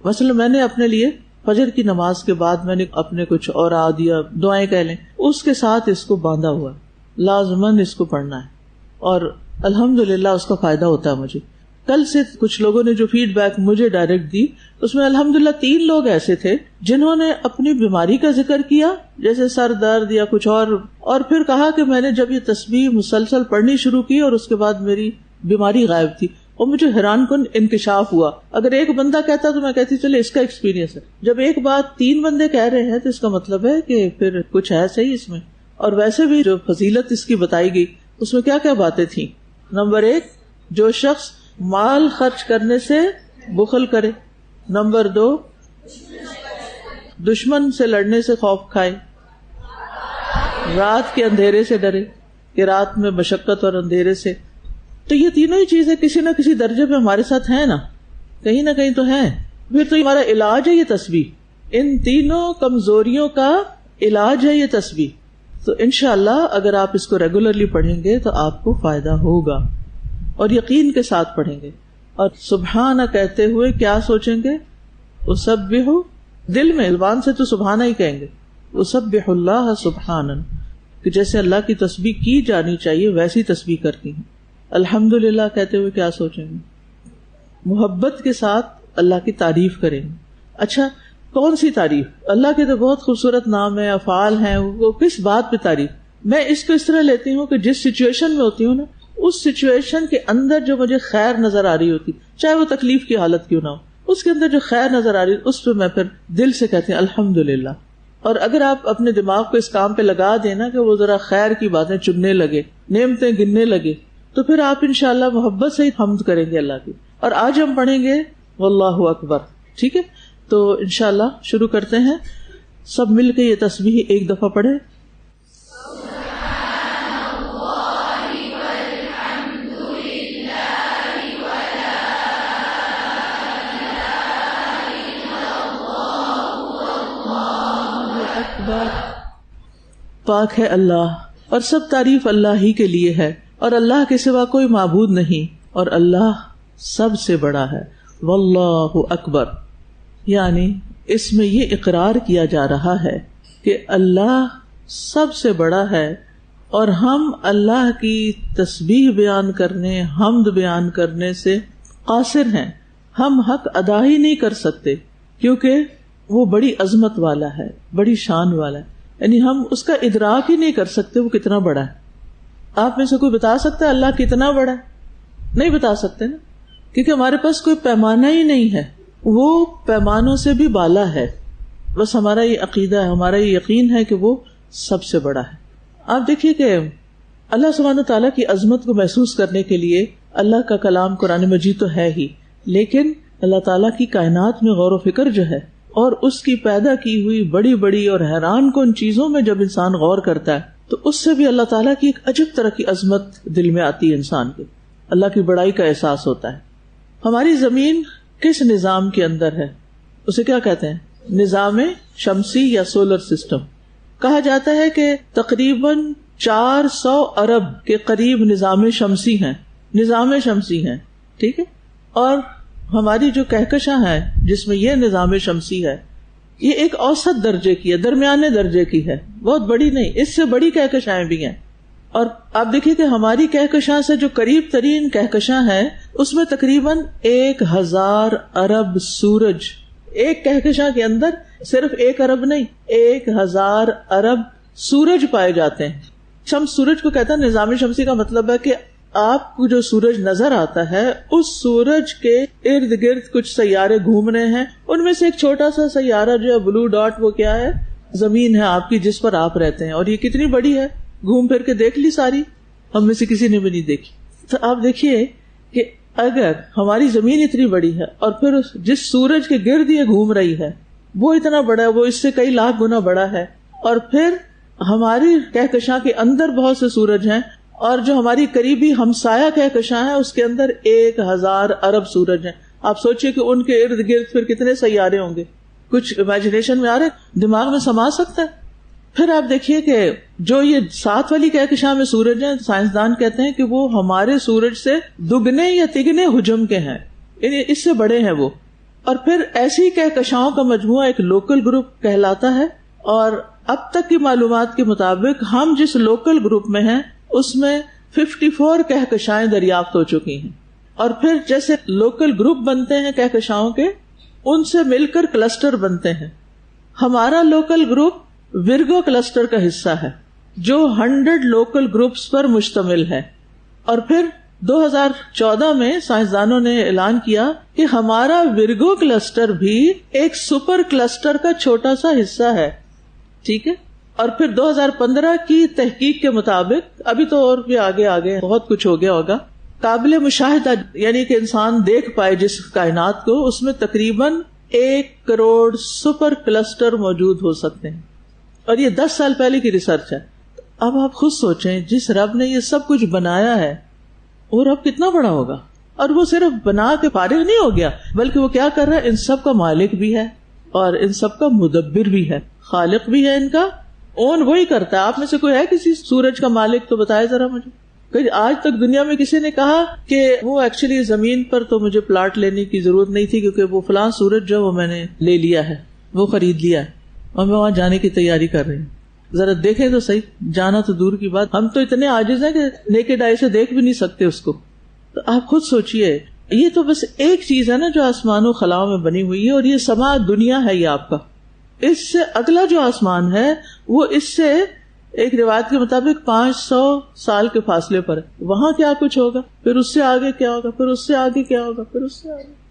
مثلا میں نے اپنے لیے فجر کی نماز کے بعد میں نے اپنے کچھ اوراد یا دعائیں کہہ لیں اس کے ساتھ اس کو باندھا ہوا، لازماً اس کو پڑھنا ہے، اور الحمدللہ اس کا فائدہ ہوتا ہے مجھے. کل سے کچھ لوگوں نے جو فیڈ بیک مجھے ڈائریکٹ دی اس میں الحمدللہ 3 لوگ ایسے تھے جنہوں نے اپنی بیماری کا ذکر کیا، جیسے سر درد یا کچھ اور پھر کہا کہ میں نے جب یہ تسبیح مسلسل پڑھنی شروع کی اور اس کے بعد میری بیماری غائب تھی، اور مجھے حیران کن انکشاف ہوا. اگر ایک بندہ کہتا تو میں کہتی چلے اس کا ایکسپیرینس ہے، جب ایک بات 3 بندے کہہ رہے ہیں تو اس کا مطلب ہے کہ پھر کچھ ہے صحیح اس میں. اور ویسے بھی جو فضیلت اس کی بتائی گئی اس میں کیا کیا باتیں تھیں. نمبر 1، جو شخص مال خرچ کرنے سے بخل کرے. نمبر 2، دشمن سے لڑنے سے خوف کھائے. رات کے اندھیرے سے ڈرے کہ رات میں مشقت اور اندھیرے سے. تو یہ تینوں ہی چیزیں کسی نہ کسی درجے پہ ہمارے ساتھ ہیں نا، کہیں نہ کہیں تو ہیں. پھر تو ہمارا علاج ہے یہ تسبیح، ان تینوں کمزوریوں کا علاج ہے یہ تسبیح. تو انشاءاللہ اگر آپ اس کو ریگولرلی پڑھیں گے تو آپ کو فائدہ ہوگا، اور یقین کے ساتھ پڑھیں گے. اور سبحانہ کہتے ہوئے کیا سوچیں گے؟ اسبح، دل میں زبان سے تو سبحانہ ہی کہیں گے، اسبح اللہ سبحانہ، کہ جیسے اللہ کی تسبیح کی جانی چاہیے ویسی تسبیح کرتی ہیں. الحمدللہ کہتے ہوئے کیا سوچیں گے؟ محبت کے ساتھ اللہ کی تعریف کریں گے. اچھا، کون سی تعریف؟ اللہ کے تو بہت خوبصورت نام ہے، افعال ہیں، وہ کس بات پہ تعریف؟ میں اس کو اس طرح لیتی ہوں کہ جس سچویشن میں ہوتی ہوں نا، اس سچویشن کے اندر جو مجھے خیر نظر آ رہی ہوتی، چاہے وہ تکلیف کی حالت کیوں نہ ہو، اس کے اندر جو خیر نظر آ رہی اس پہ میں پھر دل سے کہتی ہوں الحمدللہ. اور اگر آپ اپنے دماغ کو اس کام پہ لگا دینا کہ وہ ذرا خیر کی باتیں چننے لگے، نعمتیں گننے لگے، تو پھر آپ انشاءاللہ محبت سے ہی حمد کریں گے اللہ کی. اور آج ہم پڑھیں گے واللہ اکبر. ٹھیک ہے، تو انشاءاللہ شروع کرتے ہیں. سب مل کے یہ تسبیح ایک دفعہ پڑھیں. پاک ہے اللہ، اور سب تعریف اللہ ہی کے لیے ہے، اور اللہ کے سوا کوئی معبود نہیں، اور اللہ سب سے بڑا ہے. واللہ اکبر، یعنی اس میں یہ اقرار کیا جا رہا ہے کہ اللہ سب سے بڑا ہے، اور ہم اللہ کی تسبیح بیان کرنے، حمد بیان کرنے سے قاصر ہیں. ہم حق ادا ہی نہیں کر سکتے کیونکہ وہ بڑی عظمت والا ہے، بڑی شان والا ہے، یعنی ہم اس کا ادراک ہی نہیں کر سکتے وہ کتنا بڑا ہے. آپ میں سے کوئی بتا سکتا ہے اللہ کتنا بڑا ہے؟ نہیں بتا سکتے نا، کیونکہ ہمارے پاس کوئی پیمانہ ہی نہیں ہے، وہ پیمانوں سے بھی بالا ہے. بس ہمارا یہ عقیدہ ہے، ہمارا یہ یقین ہے کہ وہ سب سے بڑا ہے. آپ دیکھیے کہ اللہ سبحانہ تعالیٰ کی عظمت کو محسوس کرنے کے لیے اللہ کا کلام قرآن مجید تو ہے ہی، لیکن اللہ تعالیٰ کی کائنات میں غور و فکر جو ہے اور اس کی پیدا کی ہوئی بڑی بڑی اور حیران کن چیزوں میں جب انسان غور کرتا ہے تو اس سے بھی اللہ تعالیٰ کی ایک عجب طرح کی عظمت دل میں آتی ہے. انسان کے اللہ کی بڑائی کا احساس ہوتا ہے. ہماری زمین کس نظام کے اندر ہے؟ اسے کیا کہتے ہیں؟ نظام شمسی یا سولر سسٹم. کہا جاتا ہے کہ تقریباً 400 ارب کے قریب نظام شمسی ہیں، نظام شمسی ہیں. ٹھیک ہے، اور ہماری جو کہکشاں ہے جس میں یہ نظام شمسی ہے یہ ایک اوسط درجے کی ہے، درمیانے درجے کی ہے، بہت بڑی نہیں، اس سے بڑی کہکشائیں بھی ہیں. اور آپ دیکھیے کہ ہماری کہکشاں سے جو قریب ترین کہکشاں ہے اس میں تقریباً 1000 ارب سورج، ایک کہکشاں کے اندر صرف 1 ارب نہیں، 1000 ارب سورج پائے جاتے ہیں. شمس سورج کو کہتا ہے. نظام شمسی کا مطلب ہے کہ آپ کو جو سورج نظر آتا ہے اس سورج کے ارد گرد کچھ سیارے گھوم رہے ہیں، ان میں سے ایک چھوٹا سا سیارہ جو ہے بلو ڈاٹ، وہ کیا ہے؟ زمین ہے آپ کی جس پر آپ رہتے ہیں. اور یہ کتنی بڑی ہے، گھوم پھر کے دیکھ لی ساری، ہم میں سے کسی نے بھی نہیں دیکھی. تو آپ دیکھیے کہ اگر ہماری زمین اتنی بڑی ہے اور پھر جس سورج کے گرد یہ گھوم رہی ہے وہ اتنا بڑا ہے، وہ اس سے کئی لاکھ گنا بڑا ہے، اور پھر ہماری کہکشاں کے اندر بہت سے سورج ہیں، اور جو ہماری قریبی ہمسایہ کہکشاں ہے اس کے اندر 1000 ارب سورج ہیں. آپ سوچئے کہ ان کے ارد گرد پھر کتنے سیارے ہوں گے. کچھ امیجنیشن میں آ رہے، دماغ میں سما سکتا ہے. پھر آپ دیکھیے کہ جو یہ 7 والی کہکشاں میں سورج ہیں، سائنسدان کہتے ہیں کہ وہ ہمارے سورج سے دگنے یا تگنے حجم کے ہیں، یعنی اس سے بڑے ہیں وہ. اور پھر ایسی کہکشاؤں کا مجموعہ ایک لوکل گروپ کہلاتا ہے، اور اب تک کی معلومات کے مطابق ہم جس لوکل گروپ میں ہیں اس میں 54 کہکشائیں دریافت ہو چکی ہیں، اور پھر جیسے لوکل گروپ بنتے ہیں کہکشاؤں کے، ان سے مل کر کلسٹر بنتے ہیں۔ ہمارا لوکل گروپ ورگو کلسٹر کا حصہ ہے جو 100 لوکل گروپس پر مشتمل ہے، اور پھر 2014 میں سائنسدانوں نے اعلان کیا کہ ہمارا ورگو کلسٹر بھی ایک سپر کلسٹر کا چھوٹا سا حصہ ہے، ٹھیک ہے۔ اور پھر 2015 کی تحقیق کے مطابق، ابھی تو اور بھی آگے بہت کچھ ہو گیا ہوگا، قابل مشاہدہ یعنی کہ انسان دیکھ پائے جس کائنات کو، اس میں تقریباً 1 کروڑ سپر کلسٹر موجود ہو سکتے ہیں، اور یہ 10 سال پہلے کی ریسرچ ہے۔ اب آپ خود سوچیں، جس رب نے یہ سب کچھ بنایا ہے وہ رب کتنا بڑا ہوگا، اور وہ صرف بنا کے فارغ نہیں ہو گیا، بلکہ وہ کیا کر رہا ہے، ان سب کا مالک بھی ہے اور ان سب کا مدبر بھی ہے، خالق بھی ہے، ان کا اون وہی کرتا ہے۔ آپ میں سے کوئی ہے کسی سورج کا مالک؟ تو بتائے ذرا مجھے، کہ آج تک دنیا میں کسی نے کہا کہ وہ ایکچولی زمین پر تو مجھے پلاٹ لینے کی ضرورت نہیں تھی، کیونکہ وہ فلاں سورج جو وہ میں نے لے لیا ہے، وہ خرید لیا ہے اور میں وہاں جانے کی تیاری کر رہی ہوں۔ ذرا دیکھیں تو صحیح، جانا تو دور کی بات، ہم تو اتنے عاجز ہیں کہ نیکڈ آئی سے دیکھ بھی نہیں سکتے اس کو۔ تو آپ خود سوچئے، یہ تو بس ایک چیز ہے نا جو آسمان و خلاؤں میں بنی ہوئی ہے، اور یہ سما دنیا ہے یہ آپ کا۔ اس سے اگلا جو آسمان ہے وہ اس سے ایک روایت کے مطابق 500 سال کے فاصلے پر ہے، وہاں کیا کچھ ہوگا، پھر اس سے آگے کیا ہوگا، پھر اس سے آگے کیا ہوگا، پھر اس سے آگے۔